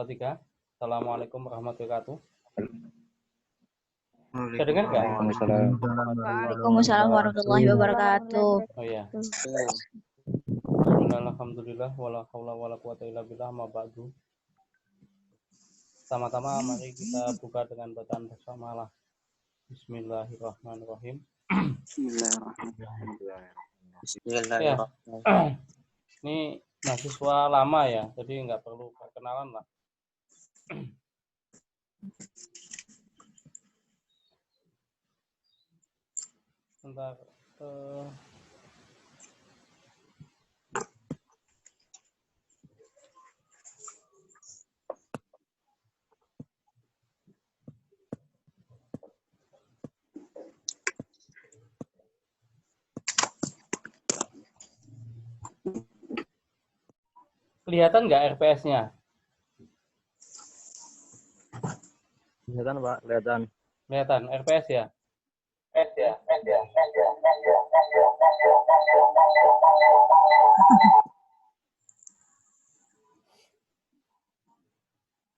2, 3. Assalamualaikum warahmatullahi wabarakatuh. Bisa dengar nggak? Waalaikumsalam warahmatullahi wabarakatuh. Oh iya. Alhamdulillah wala haula wala quwata illa billah ma ba'du. Sama-sama mari kita buka dengan bacaan basmalah. Bismillahirrahmanirrahim. Bismillahirrahmanirrahim. Ya. Ini mahasiswa lama ya, jadi nggak perlu perkenalan lah. Bentar. Kelihatan nggak RPS-nya? Kelihatan, Pak, kelihatan. Kelihatan RPS ya?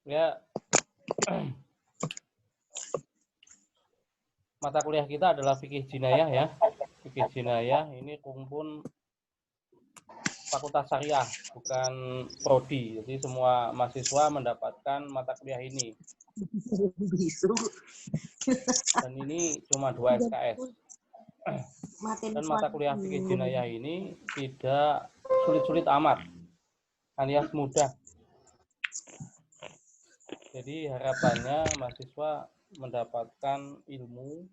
Ya. Mata kuliah kita adalah fikih jinayah ya. Fikih jinayah ini kumpul Fakultas Syariah, bukan prodi. Jadi semua mahasiswa mendapatkan mata kuliah ini. Dan ini cuma 2 SKS. Dan mata kuliah fikih jinayah ini tidak sulit-sulit amat, alias mudah. Jadi harapannya mahasiswa mendapatkan ilmu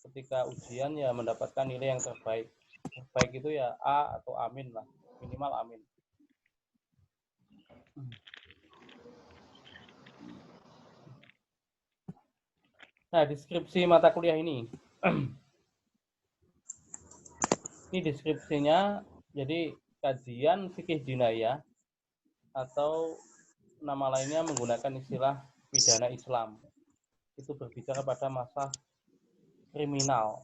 ketika ujian ya mendapatkan nilai yang terbaik. Terbaik itu ya A atau amin lah, minimal amin. Nah, deskripsi mata kuliah ini. Ini deskripsinya, jadi kajian fikih jinayah atau nama lainnya menggunakan istilah pidana Islam. Itu berbicara pada masa kriminal.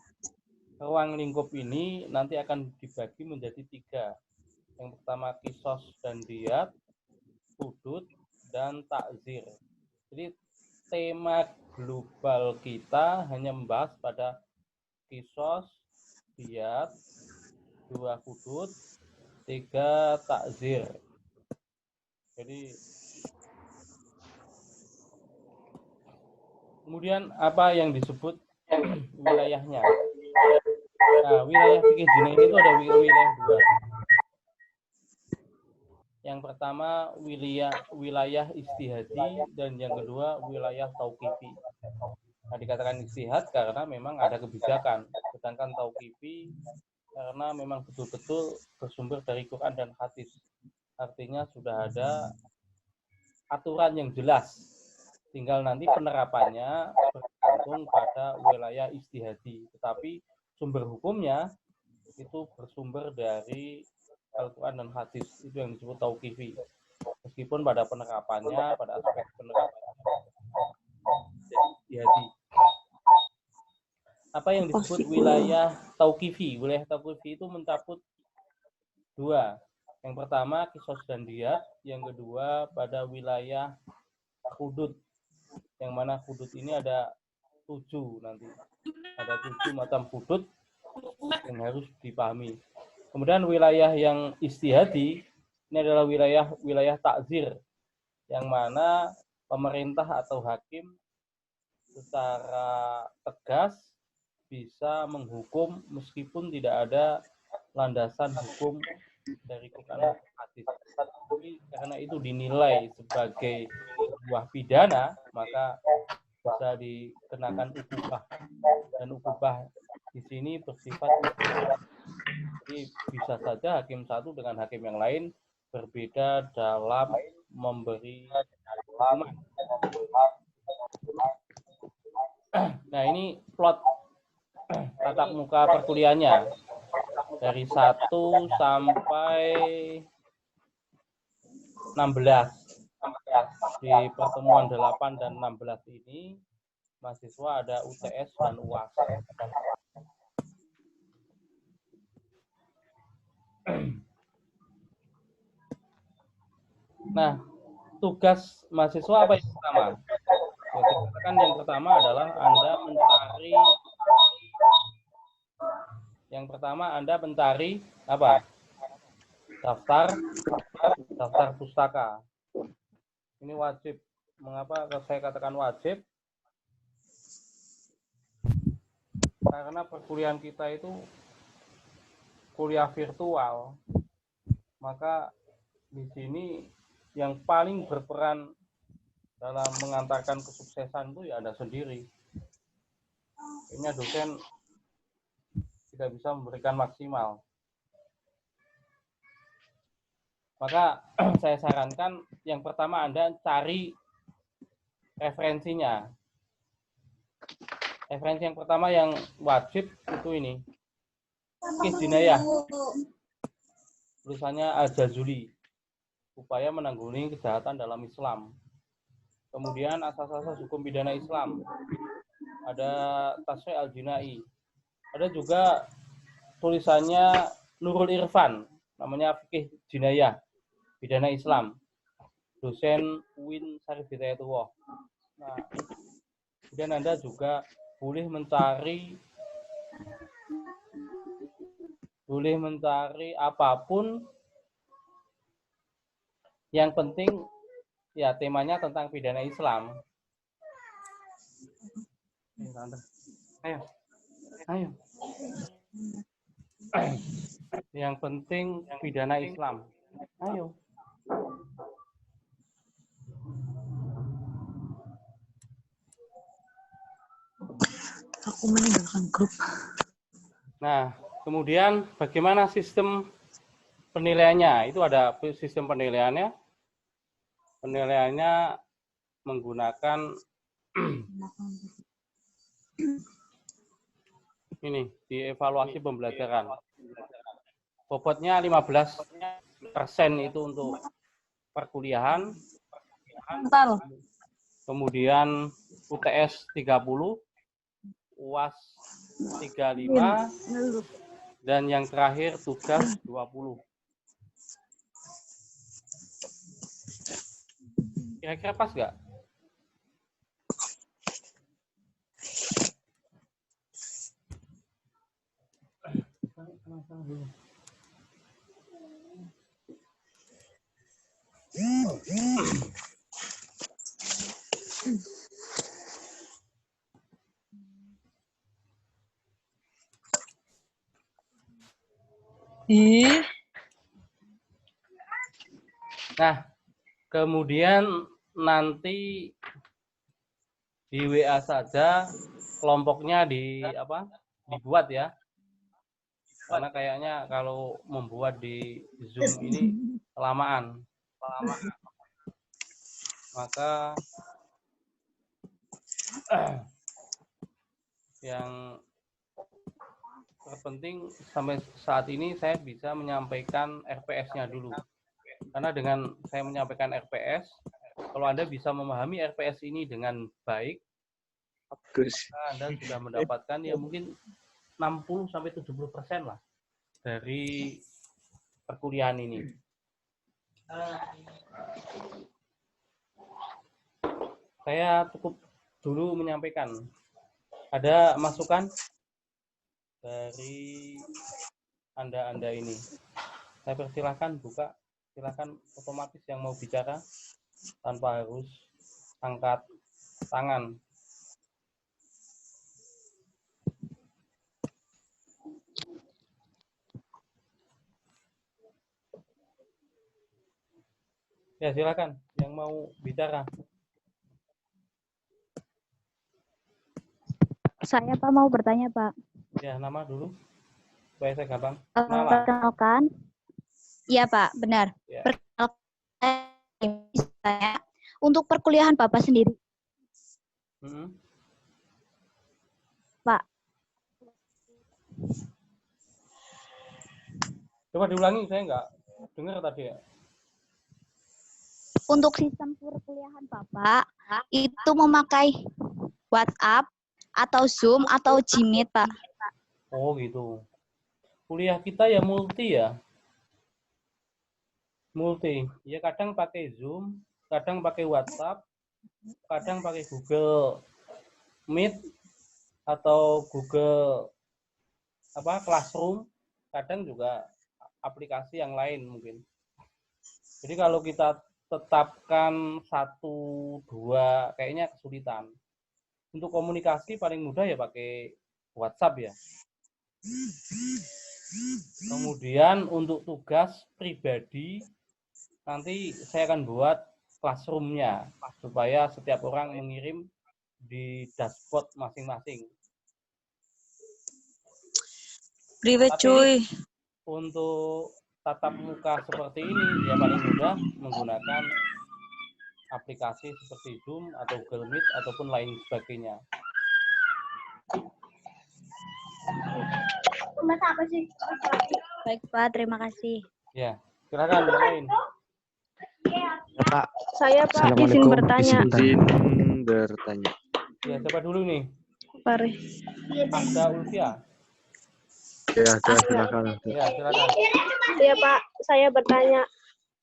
Ruang lingkup ini nanti akan dibagi menjadi 3. Yang pertama kisos dan diyat, hudud, dan takzir. Jadi tema global kita hanya membahas pada kisos, diyat, 2 hudud, 3 takzir. Jadi kemudian apa yang disebut wilayahnya? Nah, wilayah fikih jinayah itu ada wilayah 2. Yang pertama wilayah istihadi dan yang kedua wilayah tauqifi. Nah, dikatakan istihad karena memang ada kebijakan, sedangkan tauqifi karena memang betul-betul bersumber dari Quran dan hadis. Artinya sudah ada aturan yang jelas. Tinggal nanti penerapannya bergantung pada wilayah istihadi. Tetapi sumber hukumnya itu bersumber dari Al-Quran dan hadis. Itu yang disebut tauqifi. Meskipun pada penerapannya, pada aspek penerapannya jadi istihadi. Apa yang disebut wilayah tauqifi? Wilayah tauqifi itu mencakup 2. Yang pertama kisos dan diyat, yang kedua pada wilayah hudud. Yang mana hudud ini ada 7 nanti. Ada 7 macam hudud yang harus dipahami. Kemudian wilayah yang istihadi ini adalah wilayah takzir, yang mana pemerintah atau hakim secara tegas bisa menghukum meskipun tidak ada landasan hukum dari Quran dan hadis. Tapi karena itu dinilai sebagai sebuah pidana, maka bisa dikenakan ukubah. Dan ukubah di sini bersifat istihad. Jadi bisa saja hakim satu dengan hakim yang lain berbeda dalam memberi hukuman. Nah, ini plot tatap muka perkuliahannya dari 1 sampai 16. Di pertemuan 8 dan 16 ini mahasiswa ada UTS dan UAS. Nah, tugas mahasiswa apa yang pertama? Ya, dikatakan yang pertama adalah Anda mencari apa? Daftar pustaka. Ini wajib. Mengapa saya katakan wajib? Karena perkuliahan kita itu kuliah virtual. Maka di sini yang paling berperan dalam mengantarkan kesuksesan itu ya Anda sendiri. Ini dosen tidak bisa memberikan maksimal. Maka saya sarankan yang pertama Anda cari referensinya. Referensi yang pertama yang wajib itu ini. Fiqh Jinayah. Tulisannya Al-Jazuli. Upaya menanggulangi kejahatan dalam Islam. Kemudian asas-asas hukum pidana Islam. Ada Tasri' Al-Jinai. Ada juga tulisannya Nurul Irfan. Namanya Fiqh Jinayah. Pidana Islam. Dosen UIN Syarif Hidayatullah. Nah, kemudian Anda juga boleh mencari apapun, yang penting ya temanya tentang pidana Islam. Ayo. Yang penting pidana Islam. Ayo. Aku meninggalkan grup. Nah, kemudian bagaimana sistem penilaiannya? Itu ada sistem penilaiannya. Penilaiannya menggunakan ini, dievaluasi pembelajaran. Bobotnya 15% itu untuk perkuliahan. Kemudian UTS 30, UAS 35, dan yang terakhir tugas 20. Kira-kira pas nggak? Nah, kemudian nanti di WA saja kelompoknya dibuat ya. Karena kayaknya kalau membuat di Zoom ini kelamaan. Maka yang terpenting sampai saat ini saya bisa menyampaikan RPS-nya dulu. Karena dengan saya menyampaikan RPS, kalau Anda bisa memahami RPS ini dengan baik, maka Anda sudah mendapatkan ya mungkin 60-70% lah dari perkuliahan ini. Saya cukup dulu menyampaikan. Ada masukan dari Anda ini? Saya persilahkan buka. Silakan otomatis yang mau bicara tanpa harus angkat tangan. Ya, silakan yang mau bicara. Saya Pak mau bertanya Pak. Ya, nama dulu. Supaya saya gampang. Perkenalkan. Iya Pak, benar. Ya. Perkenalkan untuk perkuliahan Bapak sendiri. Pak. Coba diulangi, saya nggak dengar tadi ya. Untuk sistem perkuliahan Bapak, itu memakai WhatsApp, atau Zoom, atau Jimit, Pak? Oh gitu. Kuliah kita ya multi ya. Multi. Ya kadang pakai Zoom, kadang pakai WhatsApp, kadang pakai Google Meet atau Google Classroom, kadang juga aplikasi yang lain mungkin. Jadi kalau kita tetapkan 1-2 kayaknya kesulitan. Untuk komunikasi paling mudah ya pakai WhatsApp ya. Kemudian untuk tugas pribadi nanti saya akan buat classroom-nya supaya setiap orang mengirim di dashboard masing-masing. Priwet Tapi cuy. untuk tatap muka seperti ini ya paling mudah menggunakan aplikasi seperti Zoom atau Google Meet ataupun lain sebagainya. Baik Pak, terima kasih. Ya, silakan yang lain. Ya, Pak. Saya Pak izin Assalamualaikum. bertanya. Izin bertanya. Ya, siapa dulu nih? Pare. Ada Ulfia. Ya, silakan. Ya, silakan. Iya Pak, saya bertanya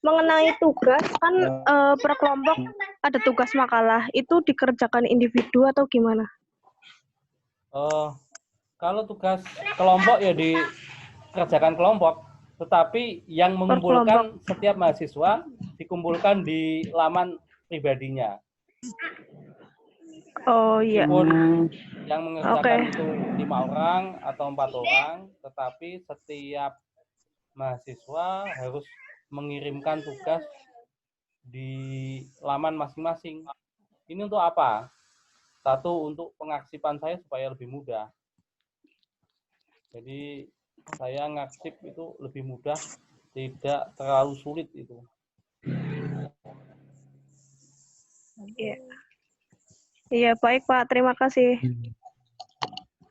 mengenai tugas kan per kelompok ada tugas makalah itu dikerjakan individu atau gimana? Kalau tugas kelompok ya dikerjakan kelompok, tetapi yang mengumpulkan setiap mahasiswa dikumpulkan di laman pribadinya. Oh iya. Meskipun yang mengerjakan itu 5 orang atau 4 orang, tetapi setiap mahasiswa harus mengirimkan tugas di laman masing-masing. Ini untuk apa? Satu, untuk pengaksipan saya supaya lebih mudah. Jadi saya ngaksip itu lebih mudah, tidak terlalu sulit itu. Iya. Iya, baik Pak, terima kasih.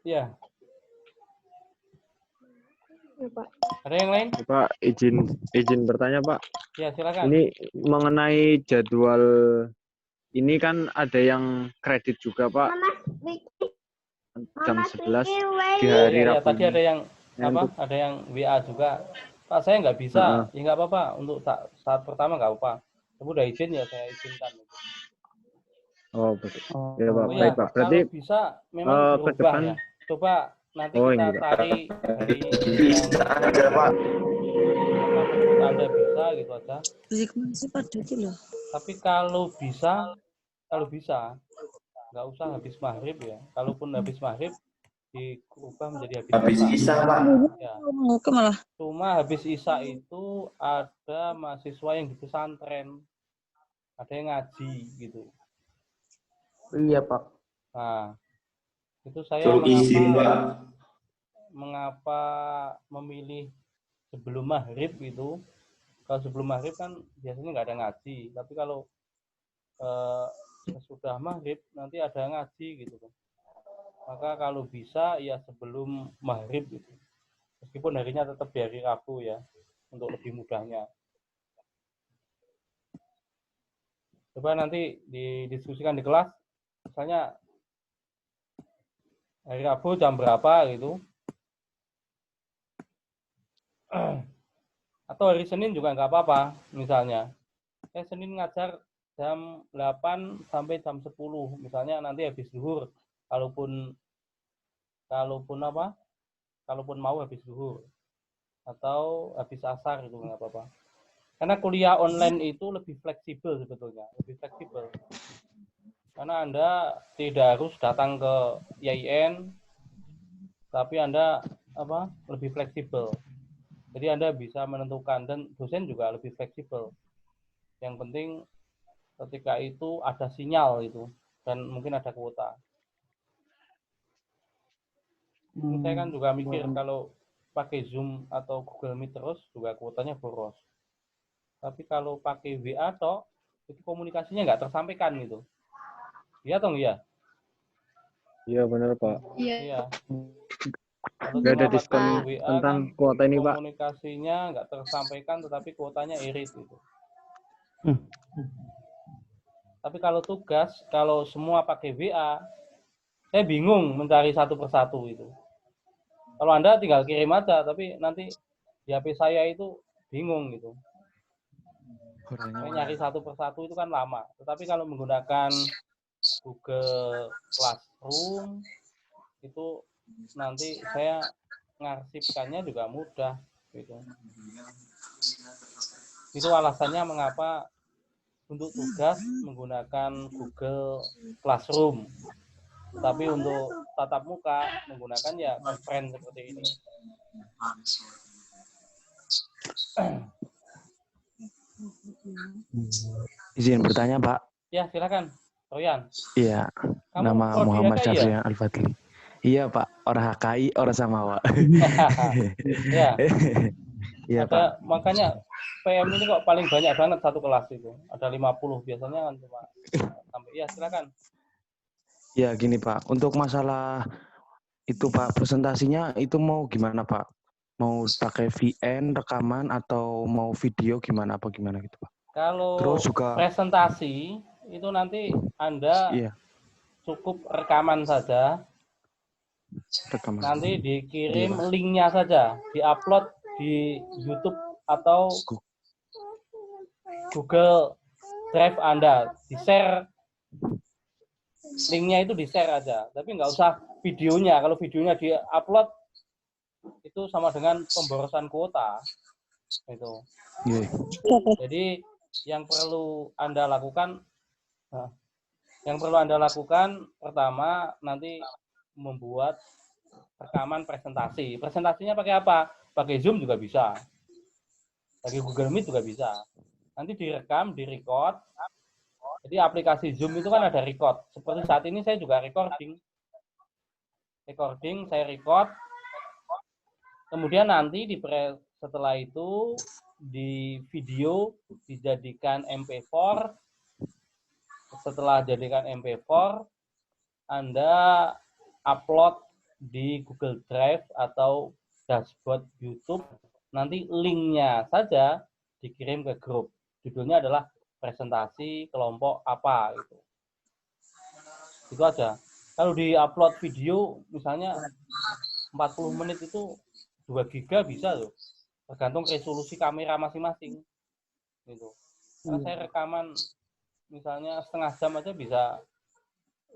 Iya. Ya, Pak. Ada yang lain? Pak, izin bertanya, Pak. Ya, silakan. Ini mengenai jadwal ini kan ada yang kredit juga, Pak. Jam 11 di hari Ya, Rabu. tadi ada yang ada yang WA juga. Pak, saya nggak bisa. Ya nggak apa-apa. Untuk saat pertama nggak apa-apa. Kamu udah izin ya, saya izinkan. Oh, betul. Ya, Pak. Oh, Baik, ya, Pak. Berarti kalau bisa memang ke berubah depan ya. Coba nanti Oh, kita ini, Pak. cari hari yang Pak. Menurut Anda bisa gitu aja. Tapi kalau bisa nggak usah habis maghrib ya. Kalaupun habis maghrib diubah menjadi habis isya, Pak. Ya. Cuma habis isya itu ada mahasiswa yang di pesantren, ada yang ngaji gitu. Iya Pak. Nah, itu saya mengapa memilih sebelum maghrib itu. Kalau sebelum maghrib kan biasanya nggak ada ngaji, tapi kalau sesudah maghrib nanti ada ngaji gitu. Maka kalau bisa ya sebelum maghrib gitu. Meskipun harinya tetap di hari Rabu ya, untuk lebih mudahnya. Coba nanti didiskusikan di kelas, misalnya hari Rabu jam berapa gitu. Atau hari Senin juga nggak apa-apa, misalnya. Senin ngajar jam 8 sampai jam 10, misalnya nanti habis zuhur. Kalaupun mau habis zuhur. Atau habis asar itu nggak apa-apa. Karena kuliah online itu lebih fleksibel sebetulnya, lebih fleksibel. Karena Anda tidak harus datang ke IAIN, tapi Anda lebih fleksibel. Jadi Anda bisa menentukan, dan dosen juga lebih fleksibel. Yang penting ketika itu ada sinyal itu, dan mungkin ada kuota. Saya kan juga mikir kalau pakai Zoom atau Google Meet terus juga kuotanya boros. Tapi kalau pakai WA toh, itu komunikasinya nggak tersampaikan gitu. Iya atau enggak? Iya, benar, Pak. Iya. Kalau Nggak ada cuma diskon pakai WA tentang kan kuota ini, Pak. komunikasinya nggak tersampaikan, tetapi kuotanya irit gitu. Tapi kalau tugas, kalau semua pakai WA, saya bingung mencari satu persatu itu. Kalau Anda tinggal kirim aja, tapi nanti di HP saya itu bingung gitu. Saya nyari satu persatu itu kan lama. Tetapi kalau menggunakan Google Classroom itu nanti saya ngarsipkannya juga mudah gitu. Itu alasannya mengapa untuk tugas menggunakan Google Classroom. Tapi untuk tatap muka menggunakan ya conference seperti ini. Izin bertanya, Pak. Ya, silakan. Royan. Iya, Kamu nama prodi Muhammad HKI ya? Syafrian Al-Fadli. Iya, Pak. Orang HKI, orang Samawa. Ya, Iya, Pak. ada makanya PM ini kok paling banyak banget satu kelas itu. Ada 50 biasanya kan cuma sampai ya silakan. Ya, gini, Pak. Untuk masalah itu, Pak, presentasinya itu mau gimana, Pak? Mau pakai VN, rekaman, atau mau video gimana apa gimana gitu, Pak? Kalau Terus juga presentasi itu nanti Anda iya, cukup rekaman saja. rekaman. Nanti dikirim Iya, Pak. linknya saja, diupload di YouTube atau Google Drive Anda, di-share linknya itu di-share aja, tapi nggak usah videonya. Kalau videonya di-upload itu sama dengan pemborosan kuota. Itu. Iya. Jadi yang perlu Anda lakukan, pertama nanti membuat rekaman presentasi. Presentasinya pakai apa? Pakai Zoom juga bisa. Pakai Google Meet juga bisa. Nanti direkam, direcord. Jadi aplikasi Zoom itu kan ada record. Seperti saat ini saya juga recording. Saya record. Kemudian nanti setelah itu di video dijadikan MP4. Setelah jadikan MP4, Anda upload di Google Drive atau dashboard YouTube. Nanti linknya saja dikirim ke grup. Judulnya adalah presentasi kelompok apa gitu. Itu aja. Kalau di-upload video misalnya 40 menit itu 2 giga bisa loh. Tergantung resolusi kamera masing-masing. Gitu. Karena saya rekaman misalnya setengah jam aja bisa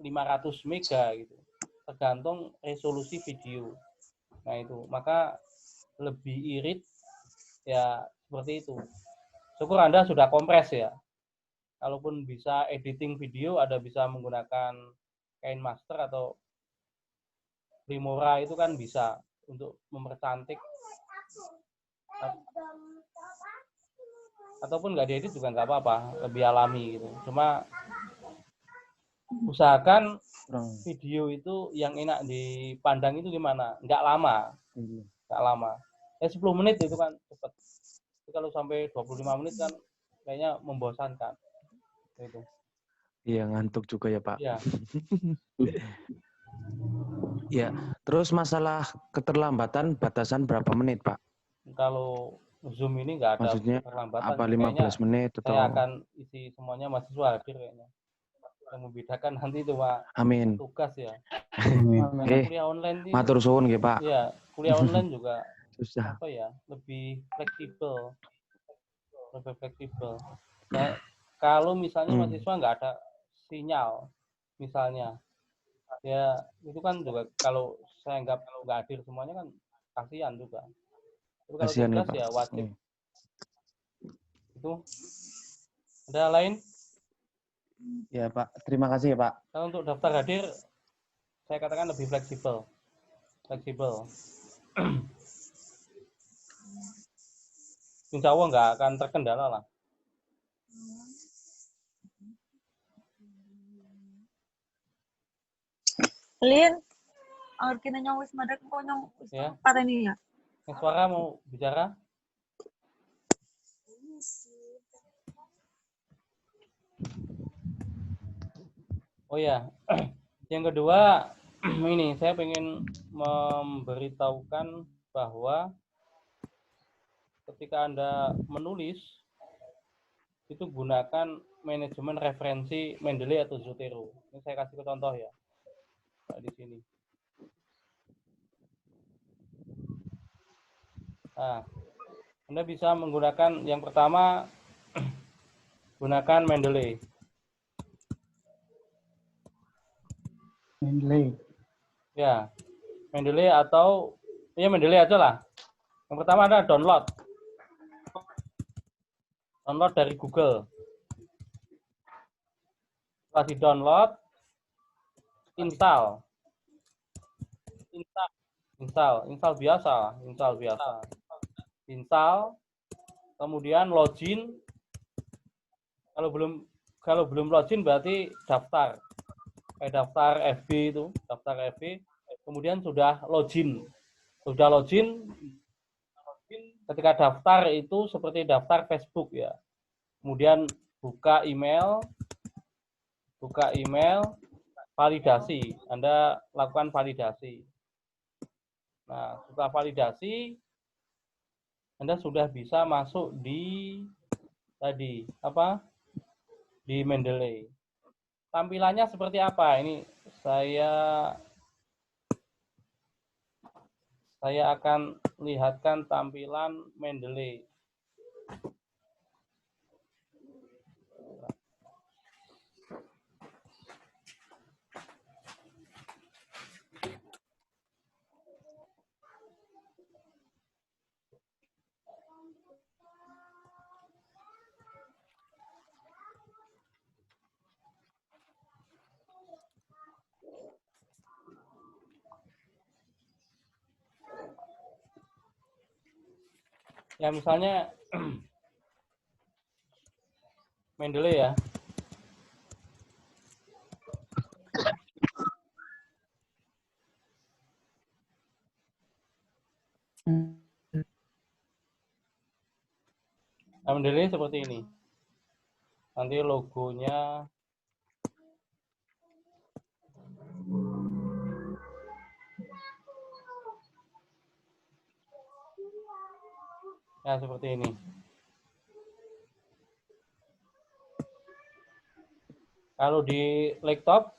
500 mega gitu. Tergantung resolusi video. Nah itu, maka lebih irit ya seperti itu. Syukur Anda sudah kompres ya. Kalaupun bisa editing video, Anda bisa menggunakan KineMaster atau Filmora itu kan bisa untuk mempercantik. Ataupun nggak diedit juga nggak apa-apa, lebih alami gitu. Cuma usahakan video itu yang enak dipandang itu gimana? Nggak lama. Ya 10 menit itu kan cepat. Tapi kalau sampai 25 menit kan kayaknya membosankan. Itu. Iya, ngantuk juga ya, Pak. Ya. Ya, terus masalah keterlambatan batasan berapa menit, Pak? Kalau Zoom ini nggak ada Maksudnya keterlambatan. apa 15 menit atau saya akan isi semuanya mahasiswa hadir kayaknya. Yang membedakan nanti cuma amin. tugas ya. Kuliah online ini, matur suwun nggih, Pak. Iya, kuliah online juga susah. apa ya? Lebih fleksibel. Nah, kalau misalnya mahasiswa nggak ada sinyal, misalnya, ya itu kan juga kalau saya nggak hadir semuanya kan kasihan juga. Tapi kalau Kasihan tugas ya wajib. Itu. Ada lain? Ya, Pak. Terima kasih ya, Pak. Kalau untuk daftar hadir, saya katakan lebih fleksibel. Insya Allah nggak akan terkendala lah. Lin, kita nyong wis madak kok nyong Ya. pareni ya. Yang suara mau bicara? Oh ya, yang kedua ini saya pengen memberitahukan bahwa ketika Anda menulis itu gunakan manajemen referensi Mendeley atau Zotero. Ini saya kasih contoh ya. Di sini. Nah, Anda bisa menggunakan yang pertama Gunakan Mendeley. Mendeley. Ya, Mendeley atau ya Mendeley aja lah. Yang pertama ada download. Download dari Google. Setelah di-download, install biasa. Install, kemudian login. Kalau belum login berarti daftar. Kayak daftar FB itu, kemudian sudah login. Ketika daftar itu seperti daftar Facebook ya. Kemudian buka email, validasi. Anda lakukan validasi. Nah, setelah validasi, Anda sudah bisa masuk di di Mendeley. Tampilannya seperti apa? Ini saya akan lihatkan tampilan Mendeley. Ya misalnya Mendeley ya. Nah, Mendeley seperti ini. Nanti logonya ya seperti ini. Kalau di laptop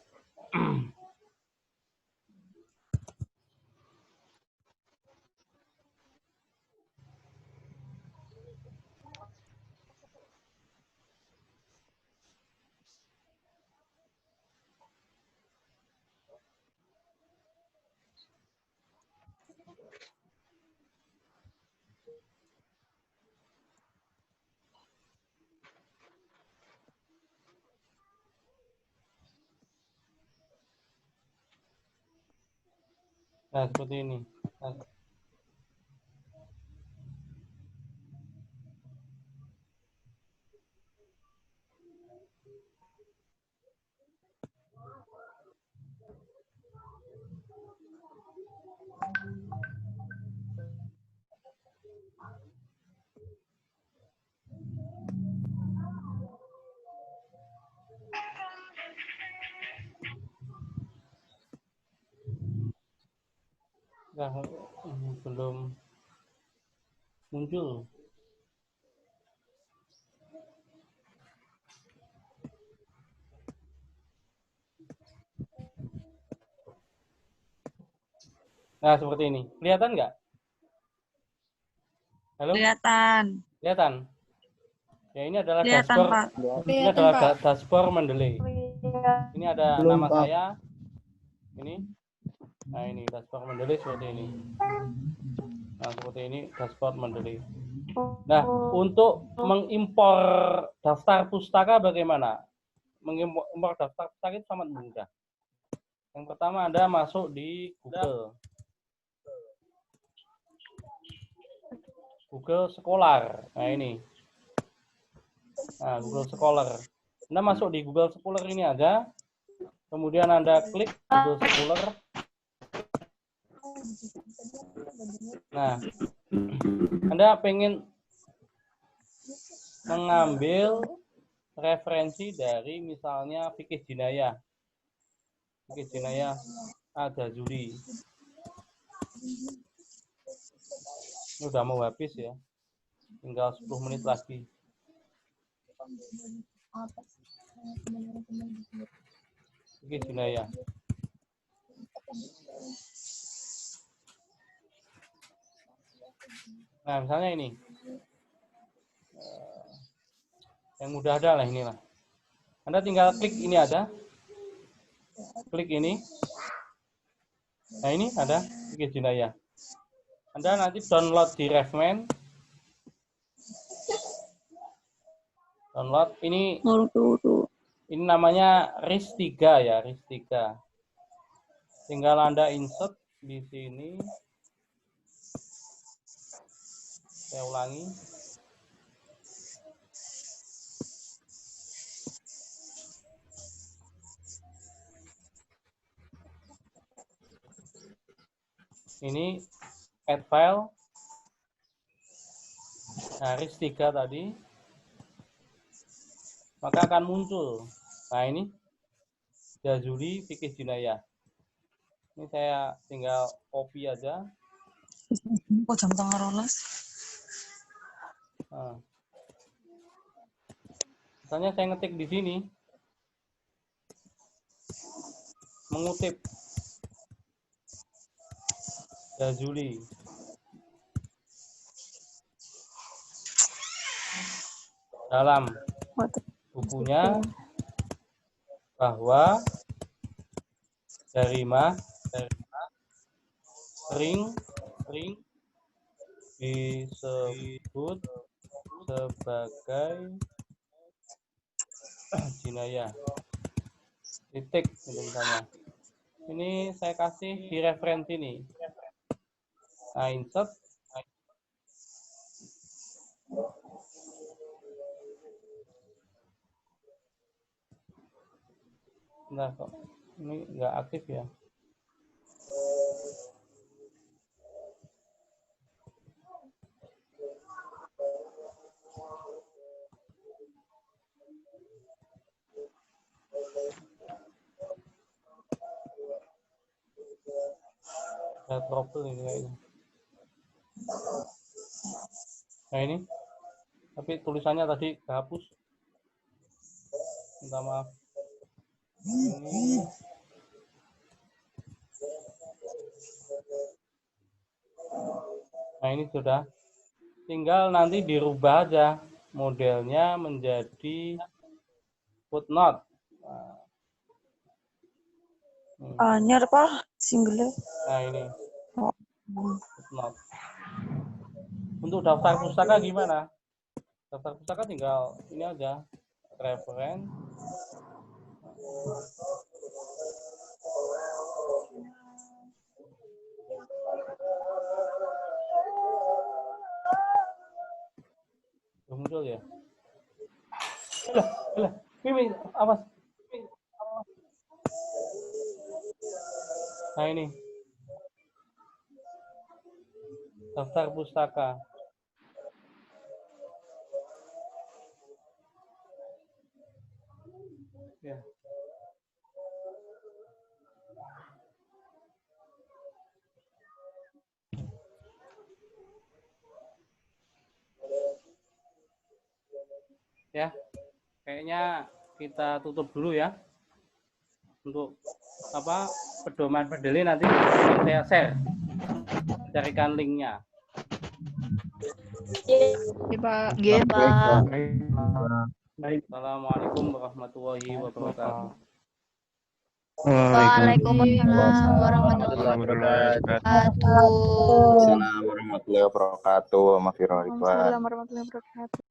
nah seperti ini. Nah, belum muncul. Nah, seperti ini. Kelihatan nggak? Halo? Kelihatan. Ya, ini adalah dashboard. Pak. Ini adalah dashboard Mendeley. Ini ada nama saya. Ini. Nah, ini dashboard Mendeley seperti ini. Nah, seperti ini dashboard Mendeley. Nah, untuk mengimpor daftar pustaka bagaimana? Mengimpor daftar pustaka itu sangat mudah. Yang pertama Anda masuk di Google. Google Scholar. Nah, ini. Nah, Google Scholar. Anda masuk di Google Scholar ini aja. Kemudian Anda klik Google Scholar. Nah, Anda pengen mengambil referensi dari misalnya fikih jinayah. Fikih jinayah Al-Jazuli. Ini udah mau habis ya. Tinggal 10 menit lagi. Fikih jinayah. Nah, misalnya ini. Yang mudah ada lah inilah. Anda tinggal klik ini ada. Klik ini. Nah ini ada fikih jinayah. Anda nanti download di Refman. Download ini namanya RIS3 ya, RIS3. Tinggal Anda insert di sini. Saya ulangi. Ini add file. Nah, RIS3 tadi. Maka akan muncul. Nah, ini Jazuli fikih jinayah. Ini saya tinggal copy aja. Kok jam tengah rolas? Nah. Misalnya saya ngetik di sini. Mengutip Jazuli. Dalam bukunya bahwa jarimah sering disebut sebagai jinayah. Titik misalnya. Ini saya kasih di referensi nih. Nah, insert. Nah, kok ini nggak aktif ya? Ada trouble ini kayaknya. Nah ini, tapi tulisannya tadi kehapus. Minta maaf. Ini. Nah ini sudah. Tinggal nanti dirubah aja modelnya menjadi footnote. Nah, Ini apa? Single. nah ini Oh. footnote. Untuk daftar pustaka gimana? Daftar pustaka tinggal ini aja, referen. Belum muncul ya? Mimi, awas. Nah ini. Daftar pustaka. Ya. Ya, kayaknya kita tutup dulu ya. Untuk apa pedoman pendelin nanti saya share. Carikan linknya. Nggih, Pak. Assalamualaikum warahmatullahi wabarakatuh. Waalaikumsalam warahmatullahi wabarakatuh. Assalamualaikum warahmatullahi wabarakatuh. Maafkan Waalaikumsalam warahmatullahi wabarakatuh.